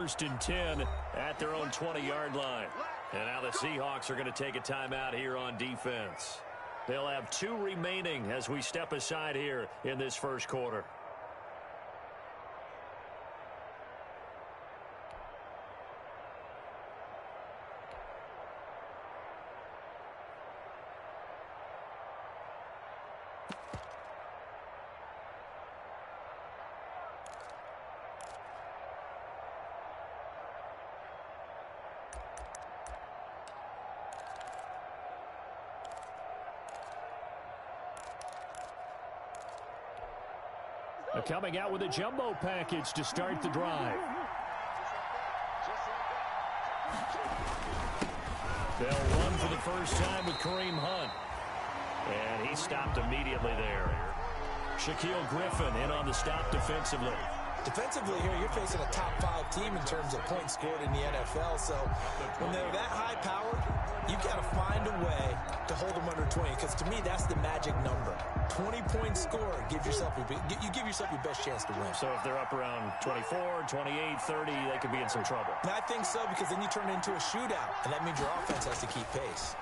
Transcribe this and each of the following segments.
First and 10 at their own 20-yard line. And now the Seahawks are going to take a timeout here on defense. They'll have 2 remaining as we step aside here in this first quarter. Coming out with a jumbo package to start the drive. They'll run for the first time with Kareem Hunt. And he stopped immediately there. Shaquill Griffin in on the stop defensively. Defensively here, you're facing a top-5 team in terms of points scored in the NFL. So when they're that high-powered, you've got to find a way to hold them under 20. Because to me, that's the magic number. 20 points scored, you give yourself your best chance to win. So if they're up around 24, 28, 30, they could be in some trouble. And I think so, because then you turn it into a shootout, and that means your offense has to keep pace.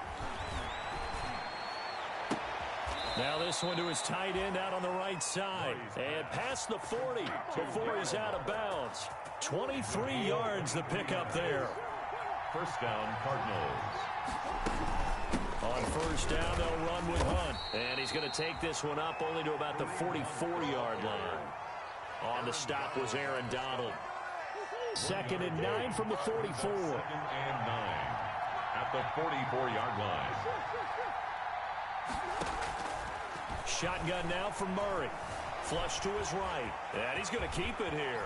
Now this one to his tight end out on the right side. And past the 40 before he's out of bounds. 23 yards the pickup there. First down, Cardinals. On first down, they'll run with Hunt. And he's going to take this one up only to about the 44-yard line. On the stop was Aaron Donald. 2nd and 9 from the 44. 2nd and 9 at the 44-yard line. Shotgun now for Murray. Flush to his right. And he's going to keep it here.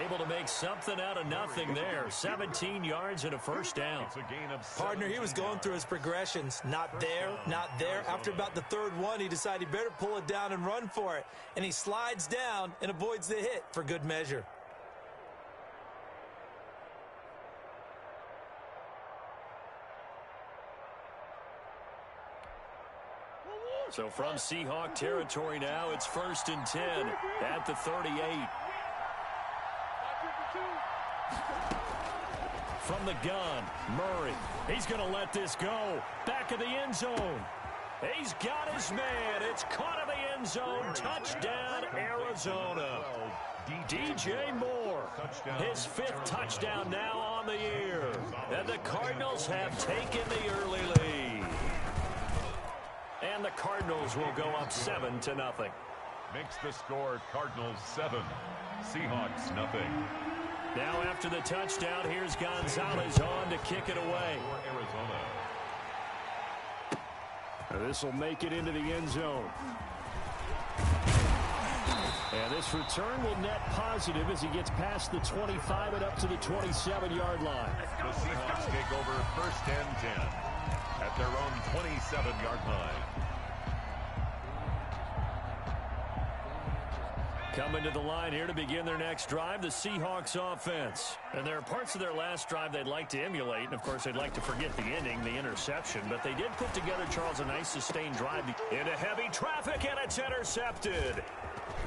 Able to make something out of nothing there. 17 yards and a first down. Partner, he was going through his progressions. Not there, not there. After about the 3rd one, he decided he better pull it down and run for it. And he slides down and avoids the hit for good measure. So from Seahawk territory now, it's 1st and 10 at the 38. From the gun, Murray. He's going to let this go. Back of the end zone. He's got his man. It's caught in the end zone. Touchdown, Arizona. DJ Moore, his 5th touchdown now on the year. And the Cardinals have taken the early lead. And the Cardinals will go up 7-0. Makes the score Cardinals 7, Seahawks nothing. Now after the touchdown, here's Gonzalez on to kick it away. This will make it into the end zone. And this return will net positive as he gets past the 25 and up to the 27-yard line. The Seahawks take over 1st and 10 at their own 27-yard line. Coming to the line here to begin their next drive, the Seahawks offense. And there are parts of their last drive they'd like to emulate. And, of course, they'd like to forget the ending, the interception. But they did put together, Charles, a nice sustained drive into heavy traffic, and it's intercepted.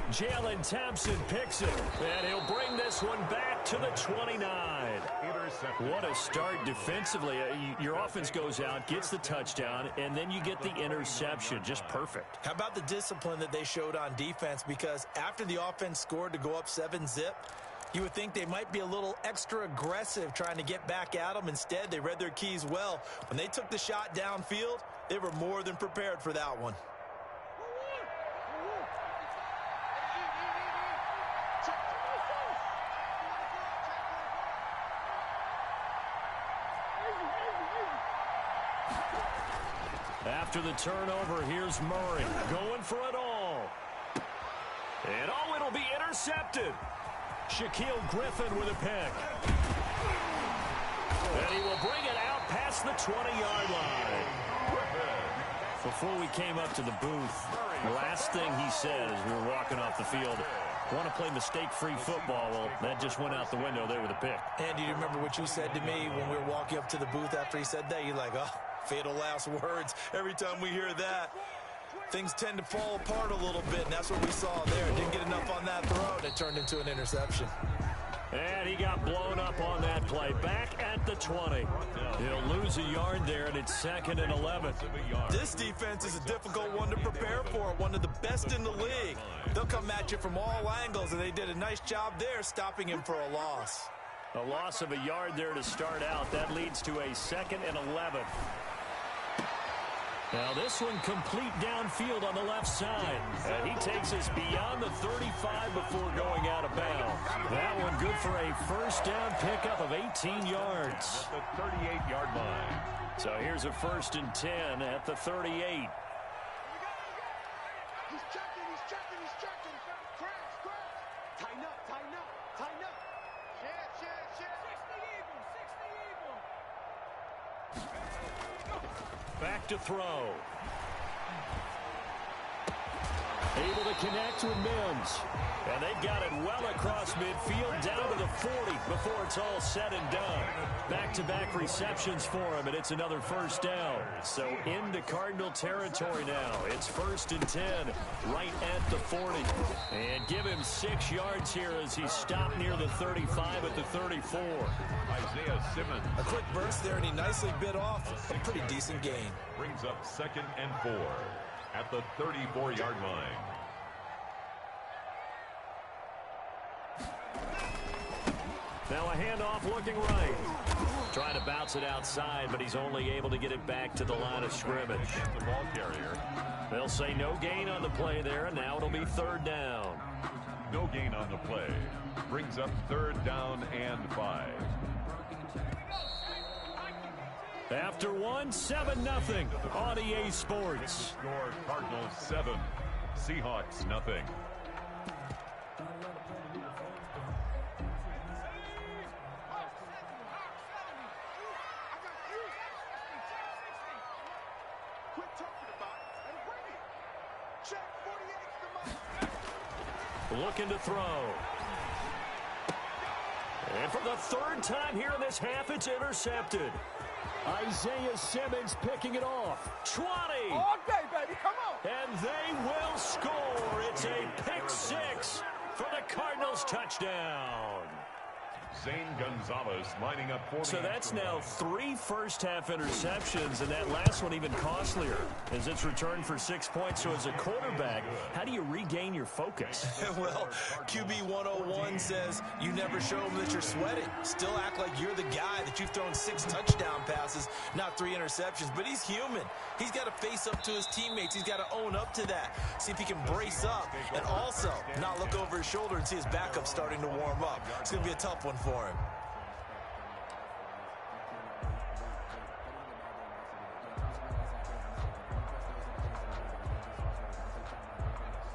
Jalen Thompson picks it, and he'll bring this one back to the 29. What a start defensively. Your offense goes out, gets the touchdown, and then you get the interception. Just perfect. How about the discipline that they showed on defense? Because after the offense scored to go up 7-zip, you would think they might be a little extra aggressive trying to get back at them. Instead, they read their keys well. When they took the shot downfield, they were more than prepared for that one. After the turnover, here's Murray going for it all. And it'll be intercepted. Shaquill Griffin with a pick. And he will bring it out past the 20-yard line. Before we came up to the booth, the last thing he said as we were walking off the field, want to play mistake-free football. Well, that just went out the window there with a pick. Andy, do you remember what you said to me when we were walking up to the booth after he said that? You're like, oh, fatal last words. Every time we hear that, things tend to fall apart a little bit, and that's what we saw there. Didn't get enough on that throw, and it turned into an interception. got blown up on that play. Back at the 20. He'll lose a yard there, and it's 2nd and 11. This defense is a difficult one to prepare for, one of the best in the league. They'll come at you from all angles, and they did a nice job there stopping him for a loss. A loss of a yard there to start out. That leads to a 2nd and 11. Now this one complete downfield on the left side. And he takes us beyond the 35 before going out of bounds. That one good for a first down pickup of 18 yards. At the 38-yard line. So here's a 1st and 10 at the 38. He's checking. Crash. Tighten up. Shit. 60 evil. Back to throw. Able to connect with Mims. And they've got it well across midfield down to the 40 before it's all said and done. Back-to-back receptions for him, and it's another first down. So into Cardinal territory now. It's 1st and 10 right at the 40. And give him 6 yards here as he stopped near the 35 at the 34. Isaiah Simmons. A quick burst there, and he nicely bit off a pretty decent gain. Brings up 2nd and 4 at the 34-yard line. Now a handoff looking right. Trying to bounce it outside, but he's only able to get it back to the line of scrimmage. The ball carrier. They'll say no gain on the play there, and now it'll be 3rd down. No gain on the play. Brings up 3rd down and 5. After one, 7-0 on EA Sports. Score Cardinals 7, Seahawks nothing. Looking to throw. And for the 3rd time here in this half, it's intercepted. Isaiah Simmons picking it off. 20. All day, baby. Come on. And they will score. It's a pick 6 for the Cardinals touchdown. Zane Gonzalez lining up 40. So that's now 3 first-half interceptions, and that last one even costlier as it's returned for 6 points. So as a quarterback, how do you regain your focus? Well, QB 101 says you never show them that you're sweating. Still act like you're the guy that you've thrown 6 touchdown passes, not 3 interceptions. But he's human. He's got to face up to his teammates. He's got to own up to that. See if he can brace up and also not look over his shoulder and see his backup starting to warm up. It's going to be a tough one for him.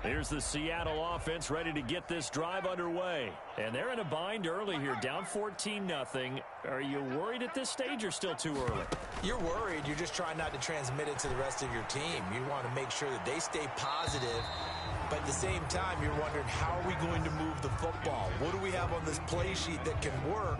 Here's the Seattle offense ready to get this drive underway. And they're in a bind early here, down 14-0. Are you worried at this stage or still too early? You're worried. You're just trying not to transmit it to the rest of your team. You want to make sure that they stay positive. But at the same time, you're wondering, how are we going to move the football? What do we have on this play sheet that can work?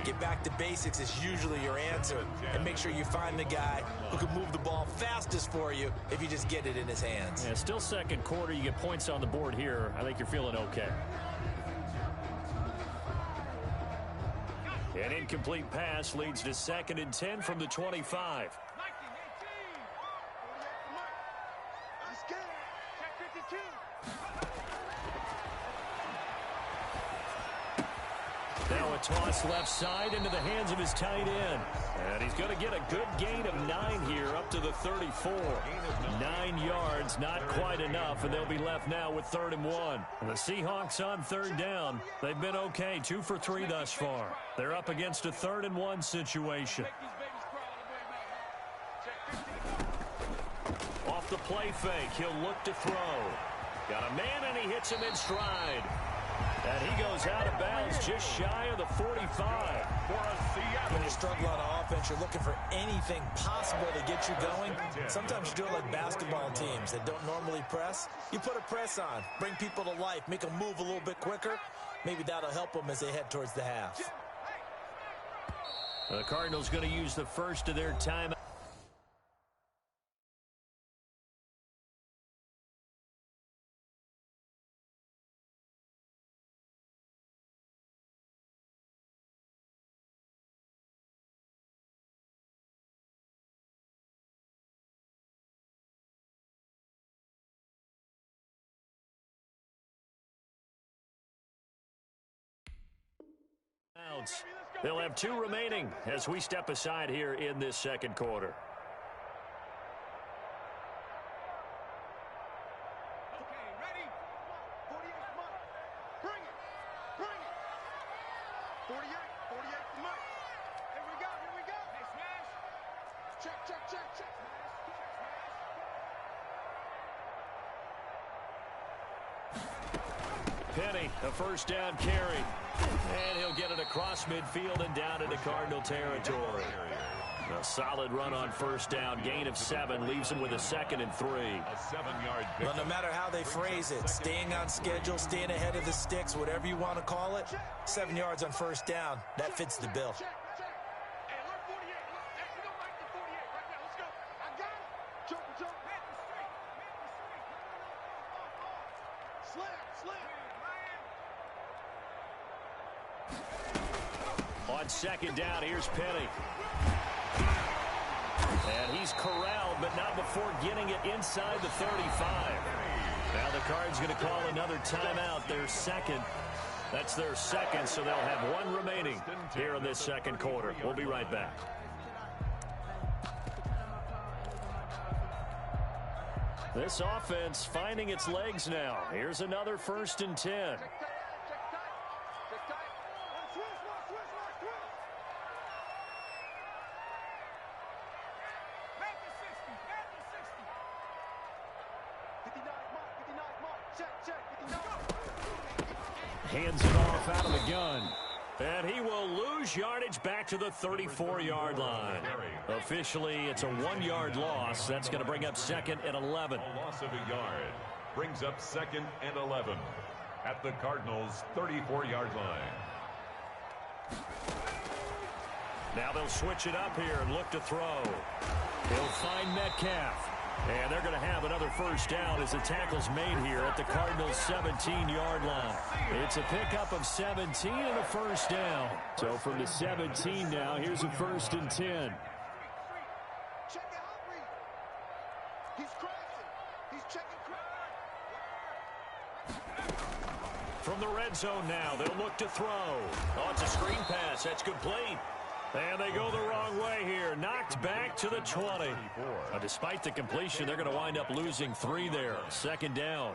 Get back to basics is usually your answer. And make sure you find the guy who can move the ball fastest for you if you just get it in his hands. Yeah, still second quarter. You get points on the board here. I think you're feeling okay. An incomplete pass leads to 2nd and 10 from the 25. Now a toss left side into the hands of his tight end. And he's going to get a good gain of 9 here up to the 34. 9 yards, not quite enough, and they'll be left now with 3rd and 1. The Seahawks on 3rd down. They've been okay, 2 for 3 thus far. They're up against a 3rd and 1 situation. Off the play fake, he'll look to throw. Got a man, and he hits him in stride. And he goes out of bounds just shy of the 45. When you struggle on offense, you're looking for anything possible to get you going. Sometimes you do it like basketball teams that don't normally press. You put a press on, bring people to life, make them move a little bit quicker. Maybe that'll help them as they head towards the half. The Cardinals going to use the first of their timeouts. timeouts. They'll have 2 remaining as we step aside here in this second quarter. Okay, ready? 48, come on. Bring it. Bring it. 48, 48, come on. Here we go, here we go. Hey, smash. Check, check, check, check. Penny, a first down carry. And he'll get it across midfield and down into Cardinal territory. A solid run on first down. Gain of 7 leaves him with a 2nd and 3. A 7-yard pick. Well, no matter how they phrase it, staying on schedule, staying ahead of the sticks, whatever you want to call it, 7 yards on first down, that fits the bill. Check, check. Hey, look, 48. Look, we don't like the 48 right now. Let's go. I got it. Jump, jump. Man the street. Man the street. Slam, slam. On second down, here's Penny. And he's corralled, but not before getting it inside the 35. Now the Cards going to call another timeout, their second. That's their second, so they'll have 1 remaining here in this second quarter. We'll be right back. This offense finding its legs now. Here's another 1st and 10. Hands it off out of the gun. And he will lose yardage back to the 34-yard line. Officially, it's a 1-yard loss. That's going to bring up 2nd and 11. A loss of a yard brings up 2nd and 11 at the Cardinals' 34-yard line. Now they'll switch it up here and look to throw. He'll find Metcalf. And they're going to have another first down as the tackle's made here at the Cardinals' 17-yard line. It's a pickup of 17 and a first down. So from the 17 now, here's a 1st and 10. Check out Reed. He's crossing. He's checking From the red zone now, they'll look to throw. Oh, it's a screen pass. That's complete. And they go the wrong way here. Knocked back to the 20. Despite the completion, they're going to wind up losing 3 there. 2nd down.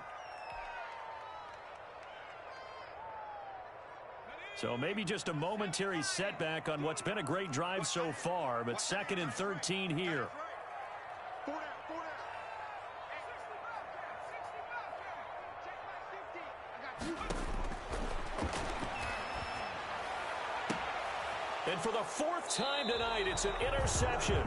So maybe just a momentary setback on what's been a great drive so far, but 2nd and 13 here. And for the 4th time tonight, it's an interception.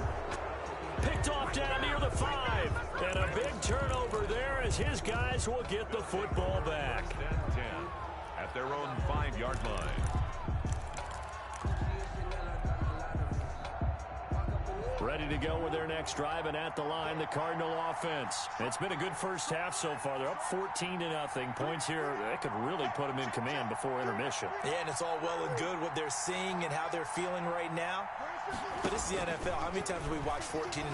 Picked off down near the 5. And a big turnover there as his guys will get the football back. 10 at their own 5-yard line. Ready to go with their next drive, and at the line, the Cardinal offense. It's been a good first half so far. They're up 14-0. Points here, that could really put them in command before intermission. Yeah, and it's all well and good what they're seeing and how they're feeling right now. But this is the NFL. How many times have we watched 14-0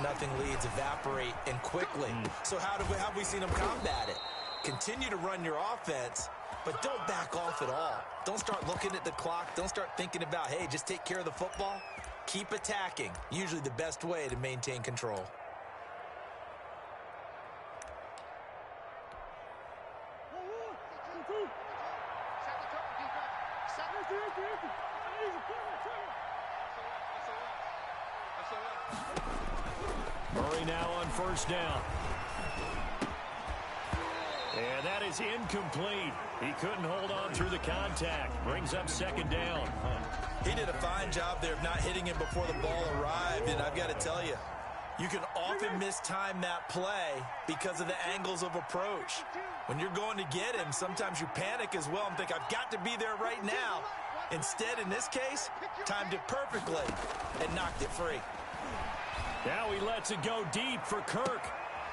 leads evaporate and quickly? So how have we seen them combat it? Continue to run your offense, but don't back off at all. Don't start looking at the clock. Don't start thinking about, hey, just take care of the football. Keep attacking. Usually the best way to maintain control. Murray now on first down. And that is incomplete. He couldn't hold on through the contact. Brings up 2nd down. He did a fine job there of not hitting him before the ball arrived, and I've got to tell you, you can often mistime that play because of the angles of approach. When you're going to get him, sometimes you panic as well and think, I've got to be there right now. Instead, in this case, timed it perfectly and knocked it free. Now he lets it go deep for Kirk.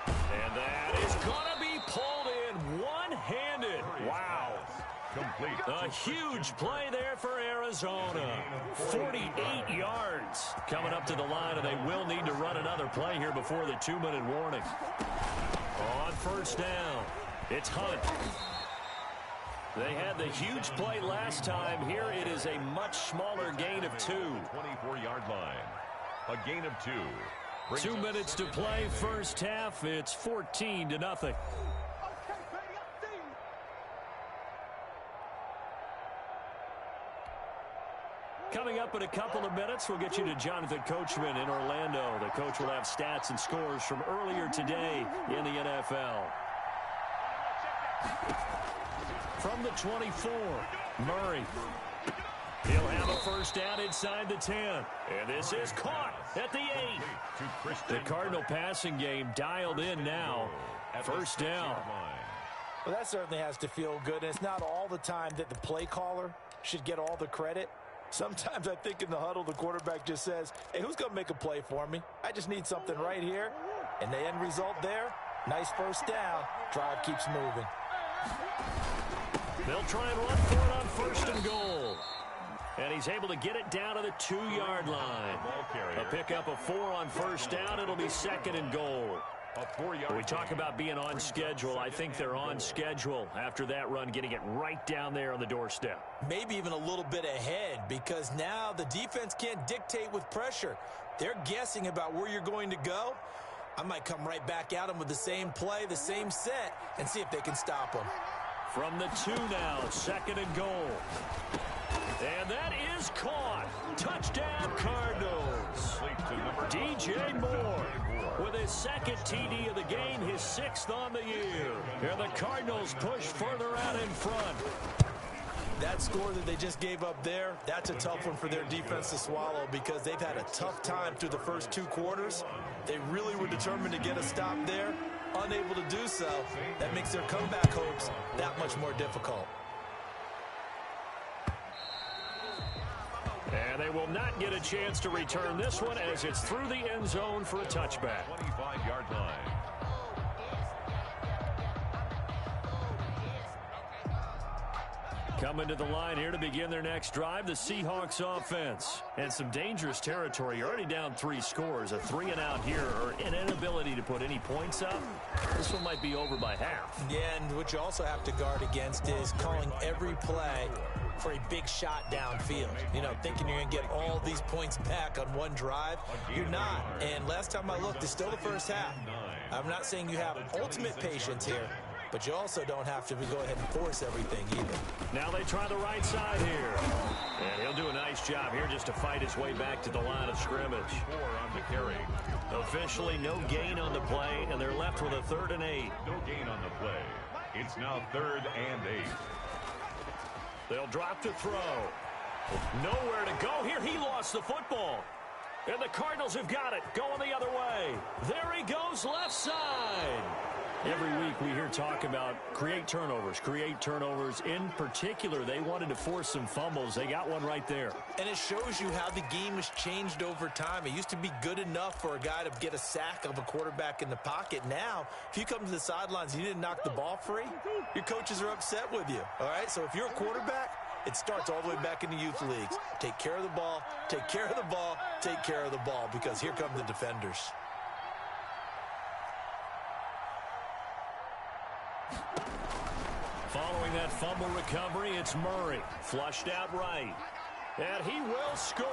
And that is going to be pulled in one-handed. Wow. Complete. A huge play there for Arizona. 48 yards coming up to the line, and they will need to run another play here before the 2-minute warning. On first down, it's Hunt. They had the huge play last time. Here it is a much smaller gain of 2. 24-yard line. A gain of 2. 2 minutes to play, first half. It's 14-0. Coming up in a couple of minutes, we'll get you to Jonathan Coachman in Orlando. The coach will have stats and scores from earlier today in the NFL. From the 24, Murray. He'll have a first down inside the 10. And this is caught at the 8. The Cardinal passing game dialed in now. First down. Well, that certainly has to feel good. And it's not all the time that the play caller should get all the credit. Sometimes I think in the huddle, the quarterback just says, hey, who's going to make a play for me? I just need something right here. And the end result there, nice first down. Drive keeps moving. They'll try and run for it on first and goal. And he's able to get it down to the 2-yard line. A pickup of 4 on first down. It'll be second and goal. When we talk about being on schedule, I think they're on schedule after that run, getting it right down there on the doorstep. Maybe even a little bit ahead, because now the defense can't dictate with pressure. They're guessing about where you're going to go. I might come right back at them with the same play, the same set, and see if they can stop them. From the 2 now, second and goal. And that is caught. Touchdown, Cardinals. DJ Moore with his second TD of the game, his 6th on the year. And the Cardinals push further out in front. That score that they just gave up there, that's a tough one for their defense to swallow, because they've had a tough time through the first 2 quarters. They really were determined to get a stop there. Unable to do so, that makes their comeback hopes that much more difficult. And they will not get a chance to return this one as it's through the end zone for a touchback. 25-yard line. Coming to the line here to begin their next drive, the Seahawks offense. And some dangerous territory. You're already down 3 scores. A 3-and-out here, or an inability to put any points up. This one might be over by half. Yeah, and what you also have to guard against is calling every play for a big shot downfield. You know, thinking you're going to get all these points back on one drive. You're not. And last time I looked, it's still the first half. I'm not saying you have ultimate patience here, but you also don't have to go ahead and force everything either. Now they try the right side here. And he'll do a nice job here just to fight his way back to the line of scrimmage. 4 on the carry. Officially no gain on the play, and they're left with a 3rd and 8. No gain on the play. It's now 3rd and 8. They'll drop to throw. Nowhere to go here. He lost the football. And the Cardinals have got it. Going the other way. There he goes, left side. Every week we hear talk about create turnovers. In particular, they wanted to force some fumbles. They got one right there. And it shows you how the game has changed over time. It used to be good enough for a guy to get a sack of a quarterback in the pocket. Now, if you come to the sidelines and you didn't knock the ball free, your coaches are upset with you. All right, so if you're a quarterback, it starts all the way back in the youth leagues. Take care of the ball, take care of the ball, take care of the ball, because here come the defenders. Following that fumble recovery, it's Murray. Flushed out right. And he will score.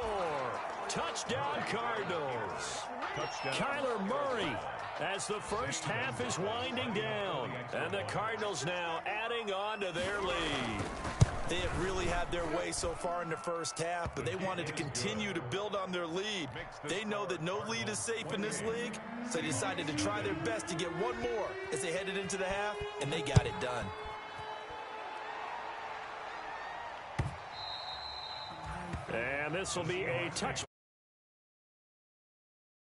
Touchdown, Cardinals. Touchdown. Kyler Murray, as the first half is winding down. And the Cardinals now adding on to their lead. They have really had their way so far in the first half, but they wanted to continue to build on their lead. They know that no lead is safe in this league, so they decided to try their best to get one more as they headed into the half, and they got it done. And this will be a touch.